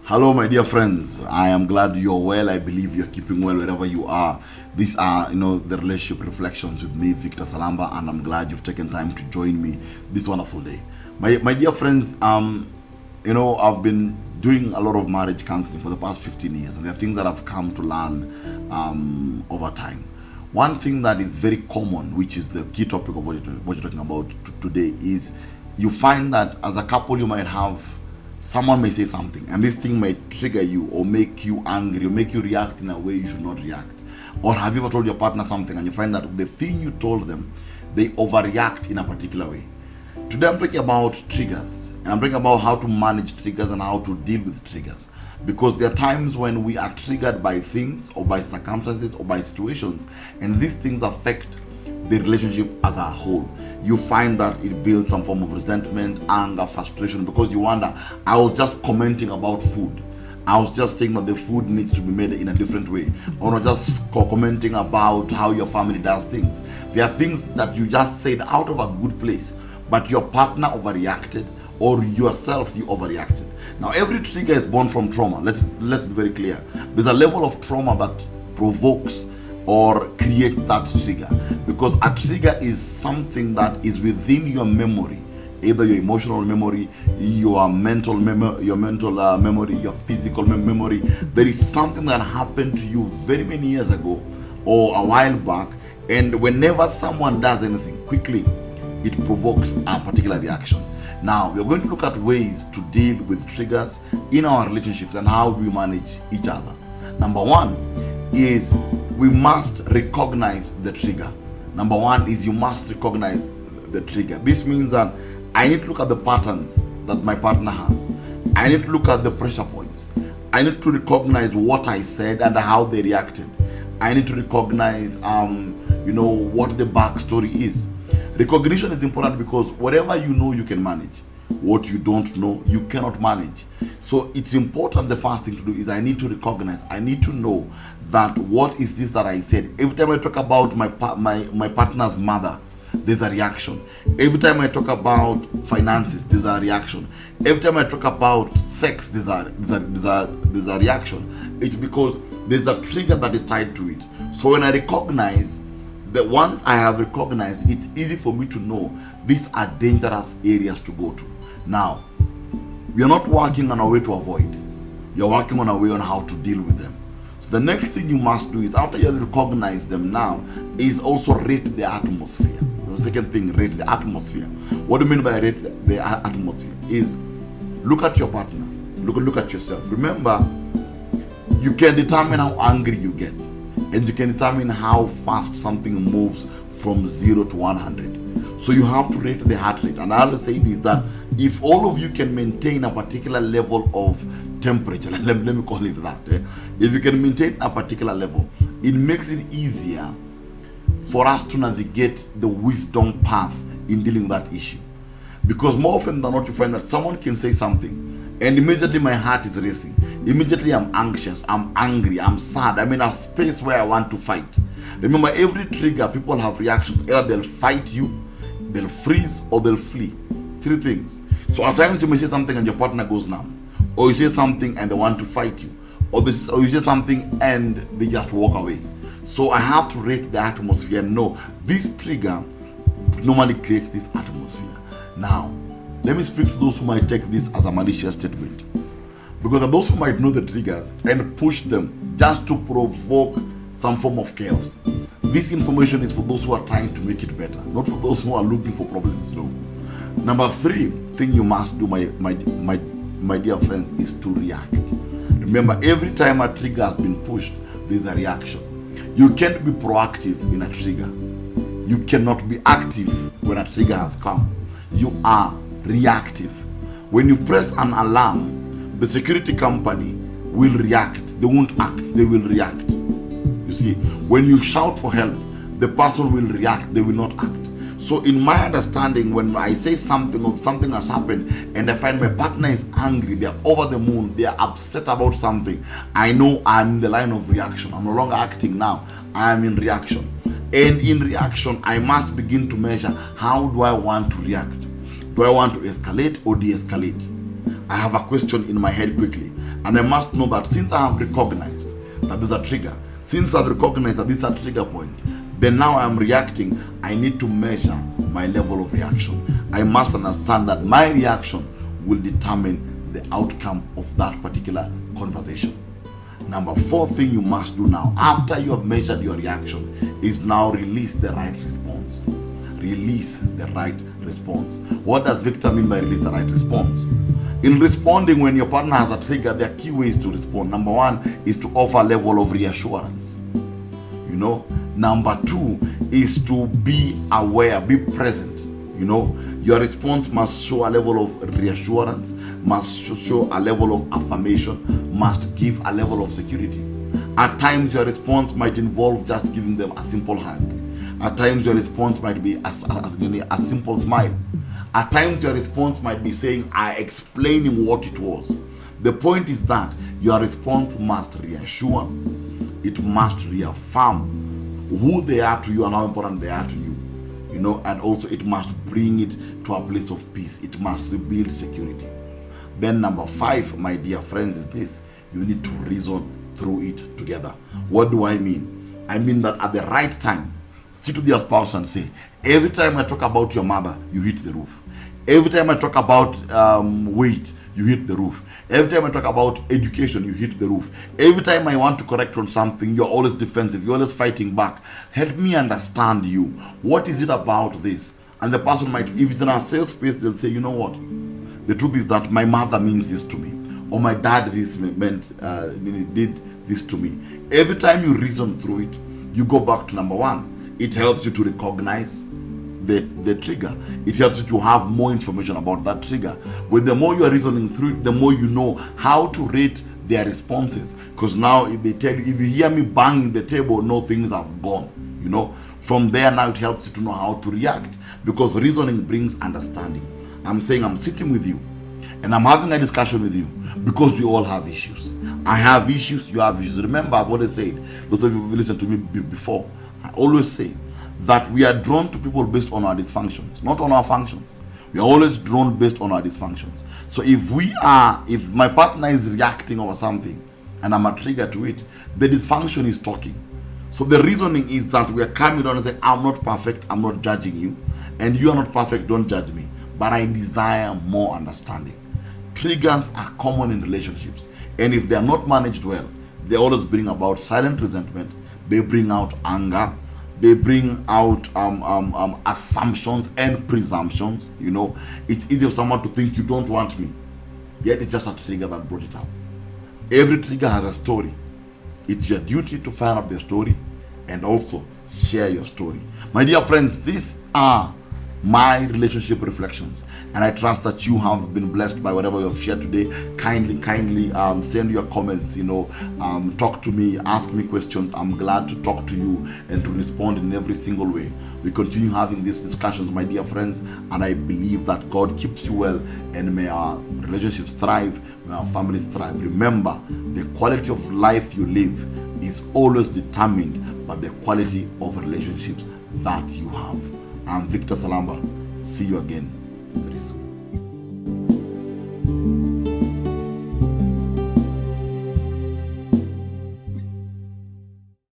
Hello, my dear friends. I am glad you're well. I believe you're keeping well wherever you are. These are, the relationship reflections with me, Victor Salamba, and I'm glad you've taken time to join me this wonderful day. My dear friends, I've been doing a lot of marriage counseling for the past 15 years, and there are things that I've come to learn over time. One thing that is very common, which is the key topic of what you're talking about today, is you find that as a couple you might have someone may say something, and this thing might trigger you or make you angry or make you react in a way you should not react. Or have you ever told your partner something and you find that the thing you told them, they overreact in a particular way? Today I'm talking about triggers, and I'm talking about how to manage triggers and how to deal with triggers. Because there are times when we are triggered by things or by circumstances or by situations, and these things affect the relationship as a whole. You find that it builds some form of resentment, anger, frustration, because you wonder, I was just commenting about food. I was just saying that the food needs to be made in a different way. Or not just commenting about how your family does things. There are things that you just said out of a good place, but your partner overreacted, or yourself, you overreacted. Now, every trigger is born from trauma. Let's be very clear. There's a level of trauma that provokes or create that trigger, because a trigger is something that is within your memory, either your emotional memory, your mental memory, your physical memory. There is something that happened to you very many years ago or a while back, and whenever someone does anything quickly, it provokes a particular reaction. Now we're going to look at ways to deal with triggers in our relationships and how we manage each other. Number one is we must recognize the trigger. Number one is you must recognize the trigger. This means that I need to look at the patterns that my partner has. I need to look at the pressure points. I need to recognize what I said and how they reacted. I need to recognize what the backstory is. Recognition is important because whatever you know you can manage. What you don't know, you cannot manage. So it's important. The first thing to do is I need to recognize, I need to know that what is this that I said. Every time I talk about my partner's mother, there's a reaction. Every time I talk about finances, there's a reaction. Every time I talk about sex, there's a reaction. It's because there's a trigger that is tied to it. So when I recognize that, once I have recognized, it's easy for me to know these are dangerous areas to go to. Now, we are not working on a way to avoid. You're working on a way on how to deal with them. So the next thing you must do is, after you have recognized them now, is also rate the atmosphere. The second thing, rate the atmosphere. What do you mean by rate the atmosphere? Is look at your partner. Look at yourself. Remember, you can determine how angry you get, and you can determine how fast something moves from 0 to 100. So you have to rate the heart rate. And I always say this, that if all of you can maintain a particular level of temperature, let me call it that, if you can maintain a particular level, it makes it easier for us to navigate the wisdom path in dealing with that issue. Because more often than not, you find that someone can say something and immediately my heart is racing. Immediately I'm anxious, I'm angry, I'm sad. I'm in a space where I want to fight. Remember, every trigger, people have reactions. Either they'll fight you, they'll freeze, or they'll flee. Three things. So at times you may say something and your partner goes numb, or you say something and they want to fight you, or you say something and they just walk away. So I have to rate the atmosphere and know this trigger normally creates this atmosphere. Now, let me speak to those who might take this as a malicious statement, because there are those who might know the triggers and push them just to provoke some form of chaos. This information is for those who are trying to make it better, not for those who are looking for problems. No. Number three thing you must do, my dear friends, is to react. Remember, every time a trigger has been pushed, there's a reaction. You can't be proactive in a trigger. You cannot be active when a trigger has come. You are reactive. When you press an alarm, the security company will react. They won't act, they will react. You see, when you shout for help, the person will react, they will not act. So in my understanding, when I say something or something has happened and I find my partner is angry, they're over the moon, they're upset about something, I know I'm in the line of reaction. I'm no longer acting now, I'm in reaction. And in reaction, I must begin to measure, how do I want to react? Do I want to escalate or de-escalate? I have a question in my head quickly. And I must know that since I have recognized that there's a trigger, since I've recognized that this is a trigger point, then now I'm reacting, I need to measure my level of reaction. I must understand that my reaction will determine the outcome of that particular conversation. Number 4 thing you must do now, after you have measured your reaction, is now release the right response. Release the right response. What does Victor mean by release the right response? In responding, when your partner has a trigger, there are key ways to respond. Number 1 is to offer a level of reassurance. Number 2 is to be aware, be present. Your response must show a level of reassurance, must show a level of affirmation, must give a level of security. At times, your response might involve just giving them a simple hug. At times, your response might be a simple smile. At times, your response might be saying, explaining what it was. The point is that your response must reassure, it must reaffirm who they are to you and how important they are to you. And also it must bring it to a place of peace. It must rebuild security. Then number 5, my dear friends, is this: you need to reason through it together. What do I mean? I mean that at the right time, sit with your spouse and say, every time I talk about your mother, you hit the roof. Every time I talk about weight, you hit the roof. Every time I talk about education, you hit the roof. Every time I want to correct on something, you're always defensive. You're always fighting back. Help me understand you. What is it about this? And the person might, if it's in a safe space, they'll say, you know what? The truth is that my mother means this to me. Or my dad did this to me. Every time you reason through it, you go back to number 1. It helps you to recognize the trigger. It helps you to have more information about that trigger. But the more you are reasoning through it, the more you know how to rate their responses. Because now if they tell you, if you hear me banging the table, no, things have gone. From there now it helps you to know how to react, because reasoning brings understanding. I'm saying I'm sitting with you and I'm having a discussion with you because we all have issues. I have issues, you have issues. Remember, I've always said, those of you who listened to me before, I always say that we are drawn to people based on our dysfunctions, not on our functions. We are always drawn based on our dysfunctions. So if my partner is reacting over something and I'm a trigger to it, the dysfunction is talking. So the reasoning is that we are coming down and saying, I'm not perfect, I'm not judging you, and you are not perfect, don't judge me, but I desire more understanding. Triggers are common in relationships, and if they are not managed well, they always bring about silent resentment, they bring out anger, they bring out assumptions and presumptions. It's easy for someone to think you don't want me, yet it's just a trigger that brought it up. Every trigger has a story. It's your duty to find out the story and also share your story. My dear friends, these are my relationship reflections, and I trust that you have been blessed by whatever you have shared today. Kindly send your comments, talk to me, ask me questions. I'm glad to talk to you and to respond in every single way. We continue having these discussions, my dear friends, and I believe that God keeps you well, and may our relationships thrive, may our families thrive. Remember, the quality of life you live is always determined by the quality of relationships that you have. I'm Victor Salamba. See you again very soon.